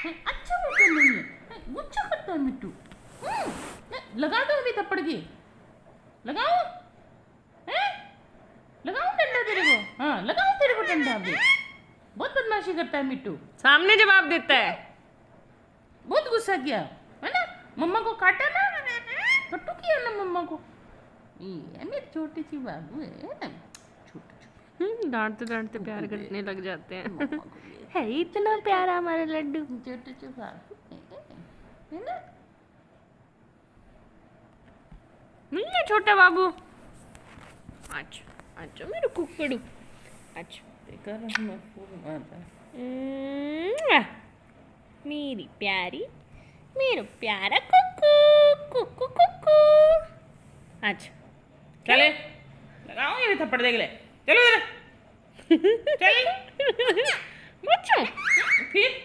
अच्छा बेटा नहीं है, गुस्सा करता है मिट्टू। लगा दो अभी थप्पड़ की, लगाओ हैं, लगाओ डंडा तेरे को, हाँ लगाओ तेरे को डंडा अभी। बहुत बदमाशी करता है मिट्टू, सामने जवाब देता है। बहुत गुस्सा किया है ना, मम्मा को काटा ना, कट्टू किया ना मम्मा को। ये मेरी छोटी सी बाबू है ना, छोटे डांटते डांटते प्यार करने लग जाते हैं। मम्मा को ये है इतना प्यारा हमारा लड्डू। छोटे से बाबू है ना। छोटा बाबू। अच्छा अच्छा मेरे कुकड़ू। अच्छा देखा मैं फूल मारता है। मेरी प्यारी, मेरा प्यारा कुकू कुकू कुकू। अच्छा चले लगाओ ये भी थप्पड़ देख ले, चलो इधर चल बच्चों फिर